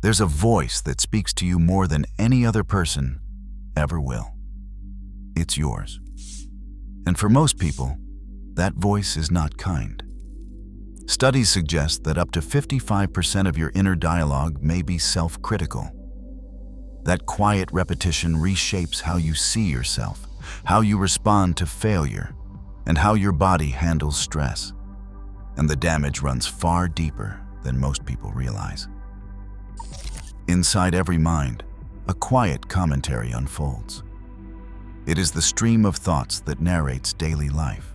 There's a voice that speaks to you more than any other person ever will. It's yours. And for most people, that voice is not kind. Studies suggest that up to 55% of your inner dialogue may be self-critical. That quiet repetition reshapes how you see yourself, how you respond to failure, and how your body handles stress. And the damage runs far deeper than most people realize. Inside every mind, a quiet commentary unfolds. It is the stream of thoughts that narrates daily life,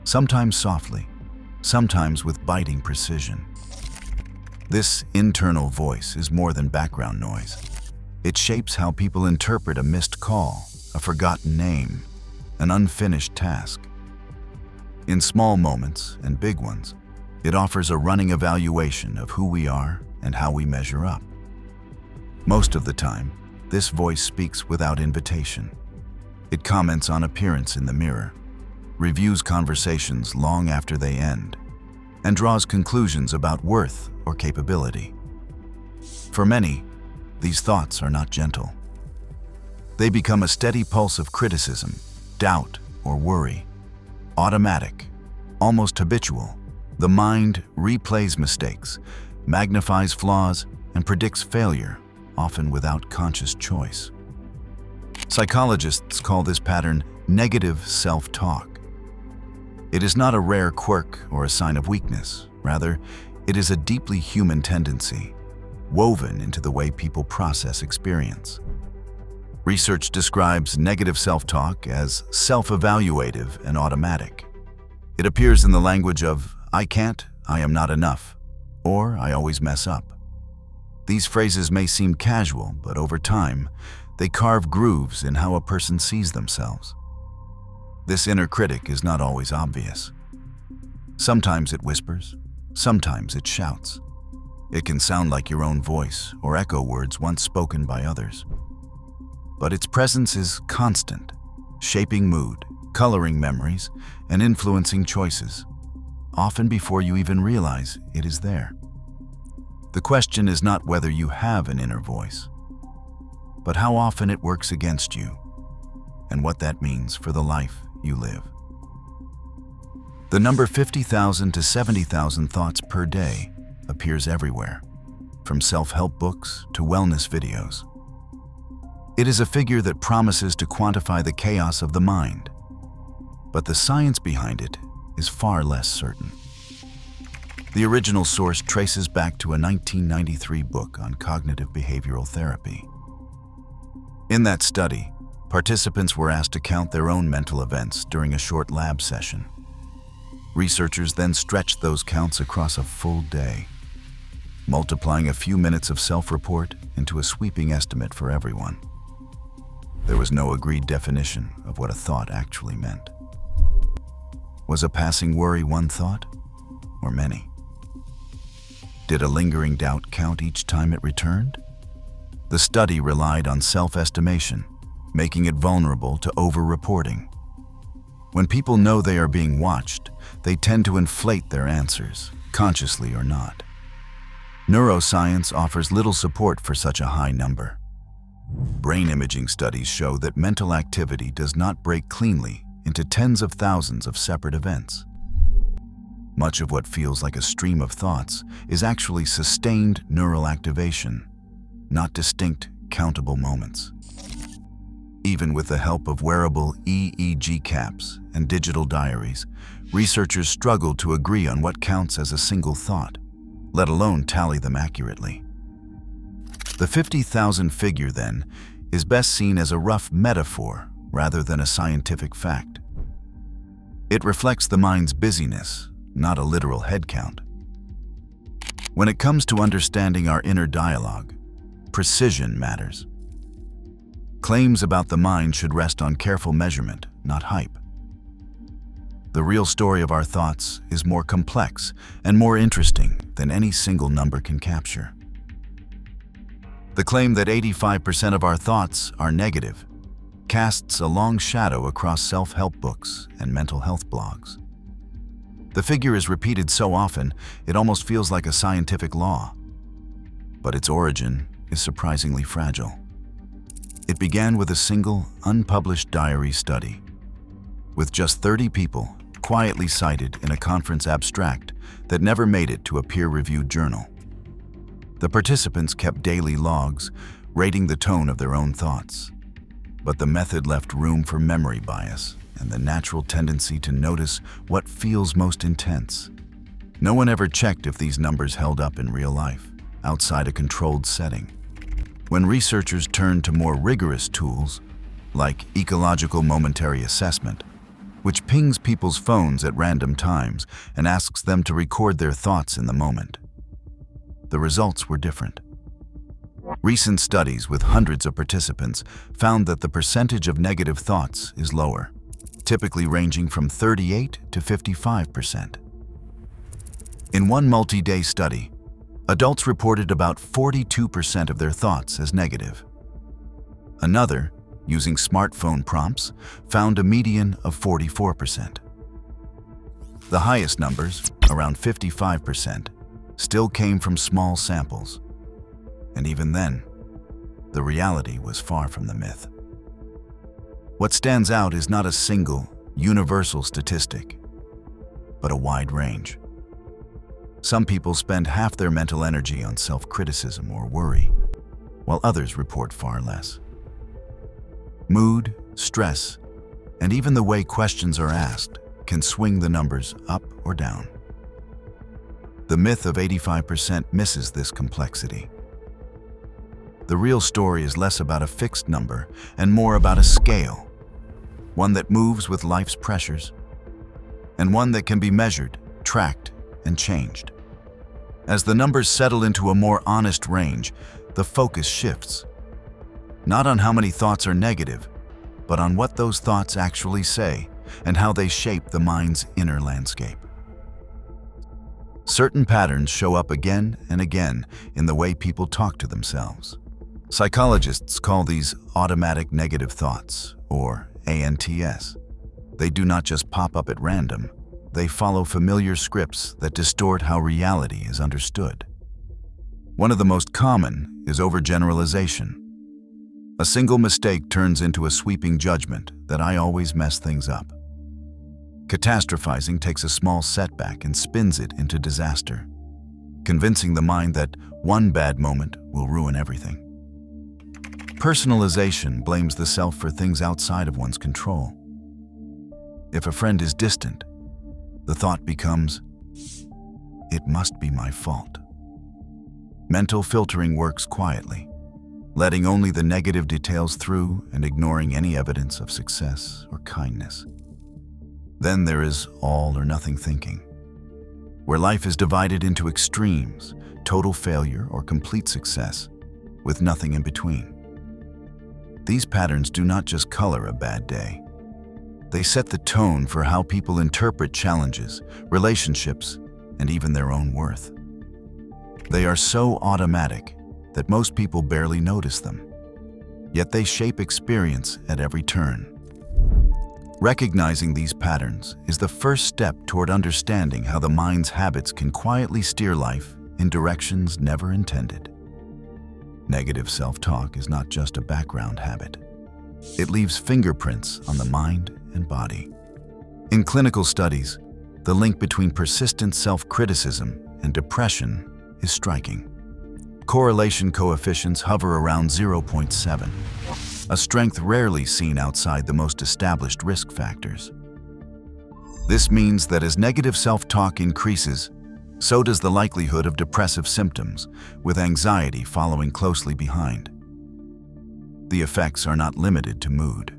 sometimes softly, sometimes with biting precision. This internal voice is more than background noise. It shapes how people interpret a missed call, a forgotten name, an unfinished task. In small moments and big ones, it offers a running evaluation of who we are and how we measure up. Most of the time, this voice speaks without invitation. It comments on appearance in the mirror, reviews conversations long after they end, and draws conclusions about worth or capability. For many, these thoughts are not gentle. They become a steady pulse of criticism, doubt, or worry. Automatic, almost habitual, the mind replays mistakes, magnifies flaws, and predicts failure, often without conscious choice. Psychologists call this pattern negative self-talk. It is not a rare quirk or a sign of weakness. Rather, it is a deeply human tendency, woven into the way people process experience. Research describes negative self-talk as self-evaluative and automatic. It appears in the language of, "I can't," "I am not enough," or "I always mess up." These phrases may seem casual, but over time, they carve grooves in how a person sees themselves. This inner critic is not always obvious. Sometimes it whispers, sometimes it shouts. It can sound like your own voice or echo words once spoken by others. But its presence is constant, shaping mood, coloring memories, and influencing choices, often before you even realize it is there. The question is not whether you have an inner voice, but how often it works against you, and what that means for the life you live. The number 50,000 to 70,000 thoughts per day appears everywhere, from self-help books to wellness videos. It is a figure that promises to quantify the chaos of the mind, but the science behind it is far less certain. The original source traces back to a 1993 book on cognitive behavioral therapy. In that study, participants were asked to count their own mental events during a short lab session. Researchers then stretched those counts across a full day, multiplying a few minutes of self-report into a sweeping estimate for everyone. There was no agreed definition of what a thought actually meant. Was a passing worry one thought, or many? Did a lingering doubt count each time it returned? The study relied on self-estimation, making it vulnerable to over-reporting. When people know they are being watched, they tend to inflate their answers, consciously or not. Neuroscience offers little support for such a high number. Brain imaging studies show that mental activity does not break cleanly into tens of thousands of separate events. Much of what feels like a stream of thoughts is actually sustained neural activation, not distinct, countable moments. Even with the help of wearable EEG caps and digital diaries, researchers struggle to agree on what counts as a single thought, let alone tally them accurately. The 50,000 figure, then, is best seen as a rough metaphor rather than a scientific fact. It reflects the mind's busyness, not a literal head count. When it comes to understanding our inner dialogue, precision matters. Claims about the mind should rest on careful measurement, not hype. The real story of our thoughts is more complex and more interesting than any single number can capture. The claim that 85% of our thoughts are negative casts a long shadow across self-help books and mental health blogs. The figure is repeated so often, it almost feels like a scientific law. but its origin is surprisingly fragile. It began with a single, unpublished diary study, with just 30 people quietly cited in a conference abstract that never made it to a peer-reviewed journal. The participants kept daily logs, rating the tone of their own thoughts. But the method left room for memory bias and the natural tendency to notice what feels most intense. No one ever checked if these numbers held up in real life, outside a controlled setting. When researchers turned to more rigorous tools, like ecological momentary assessment, which pings people's phones at random times and asks them to record their thoughts in the moment, the results were different. Recent studies with hundreds of participants found that the percentage of negative thoughts is lower, typically ranging from 38 to 55%. In one multi-day study, adults reported about 42% of their thoughts as negative. Another, using smartphone prompts, found a median of 44%. The highest numbers, around 55%, still came from small samples. And even then, the reality was far from the myth. What stands out is not a single, universal statistic, but a wide range. Some people spend half their mental energy on self-criticism or worry, while others report far less. Mood, stress, and even the way questions are asked can swing the numbers up or down. The myth of 85% misses this complexity. The real story is less about a fixed number and more about a scale, one that moves with life's pressures, and one that can be measured, tracked, and changed. As the numbers settle into a more honest range, the focus shifts. Not on how many thoughts are negative, but on what those thoughts actually say and how they shape the mind's inner landscape. Certain patterns show up again and again in the way people talk to themselves. Psychologists call these automatic negative thoughts, or ANTS. They do not just pop up at random. They follow familiar scripts that distort how reality is understood. One of the most common is overgeneralization. A single mistake turns into a sweeping judgment that I always mess things up. Catastrophizing takes a small setback and spins it into disaster, convincing the mind that one bad moment will ruin everything. Personalization blames the self for things outside of one's control. If a friend is distant, the thought becomes, "It must be my fault." Mental filtering works quietly, letting only the negative details through and ignoring any evidence of success or kindness. Then there is all or nothing thinking, where life is divided into extremes, total failure or complete success, with nothing in between. These patterns do not just color a bad day. They set the tone for how people interpret challenges, relationships, and even their own worth. They are so automatic that most people barely notice them, yet they shape experience at every turn. Recognizing these patterns is the first step toward understanding how the mind's habits can quietly steer life in directions never intended. Negative self-talk is not just a background habit. It leaves fingerprints on the mind and body. In clinical studies, the link between persistent self-criticism and depression is striking. Correlation coefficients hover around 0.7, a strength rarely seen outside the most established risk factors. This means that as negative self-talk increases, so does the likelihood of depressive symptoms, with anxiety following closely behind. The effects are not limited to mood.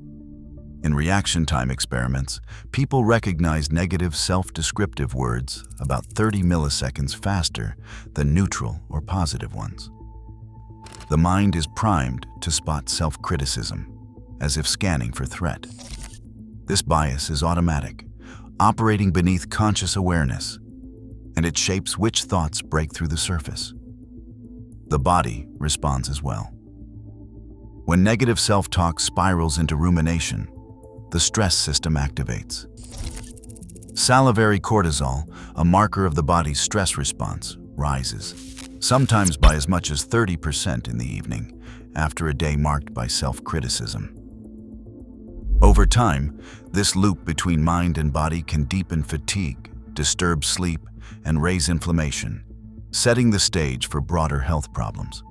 In reaction time experiments, people recognize negative self-descriptive words about 30 milliseconds faster than neutral or positive ones. The mind is primed to spot self-criticism, as if scanning for threat. This bias is automatic, operating beneath conscious awareness, and it shapes which thoughts break through the surface. The body responds as well. When negative self-talk spirals into rumination, the stress system activates. Salivary cortisol, a marker of the body's stress response, rises, sometimes by as much as 30% in the evening, after a day marked by self-criticism. Over time, this loop between mind and body can deepen fatigue, disturb sleep, and raise inflammation, setting the stage for broader health problems.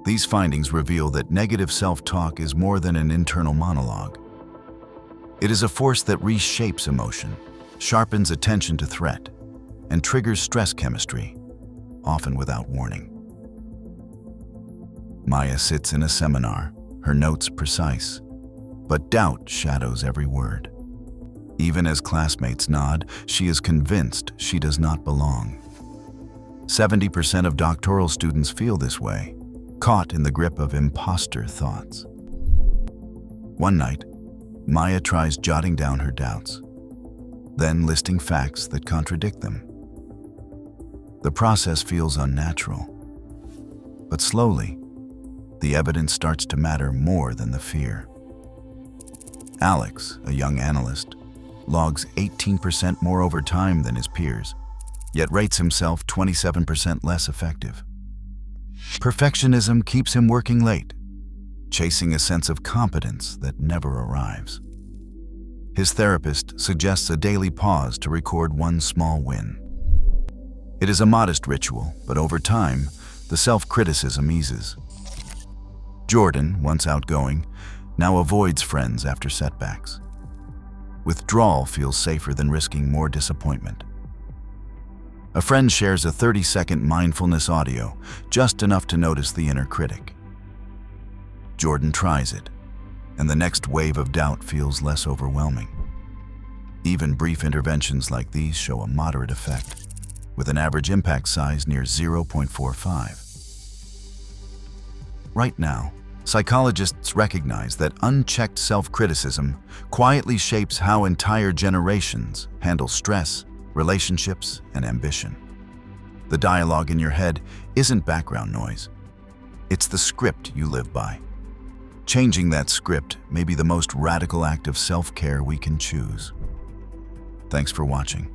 These findings reveal that negative self-talk is more than an internal monologue. It is a force that reshapes emotion, sharpens attention to threat, and triggers stress chemistry, often without warning. Maya sits in a seminar, her notes precise, but doubt shadows every word. Even as classmates nod, she is convinced she does not belong. 70% of doctoral students feel this way, caught in the grip of imposter thoughts. One night, Maya tries jotting down her doubts, then listing facts that contradict them. The process feels unnatural, but slowly, the evidence starts to matter more than the fear. Alex, a young analyst, logs 18% more overtime than his peers, yet rates himself 27% less effective. Perfectionism keeps him working late, chasing a sense of competence that never arrives. His therapist suggests a daily pause to record one small win. It is a modest ritual, but over time, the self-criticism eases. Jordan, once outgoing, now avoids friends after setbacks. Withdrawal feels safer than risking more disappointment. A friend shares a 30-second mindfulness audio, just enough to notice the inner critic. Jordan tries it, and the next wave of doubt feels less overwhelming. Even brief interventions like these show a moderate effect, with an average impact size near 0.45. Right now, psychologists recognize that unchecked self-criticism quietly shapes how entire generations handle stress, relationships, and ambition. The dialogue in your head isn't background noise. It's the script you live by. Changing that script may be the most radical act of self-care we can choose. Thanks for watching.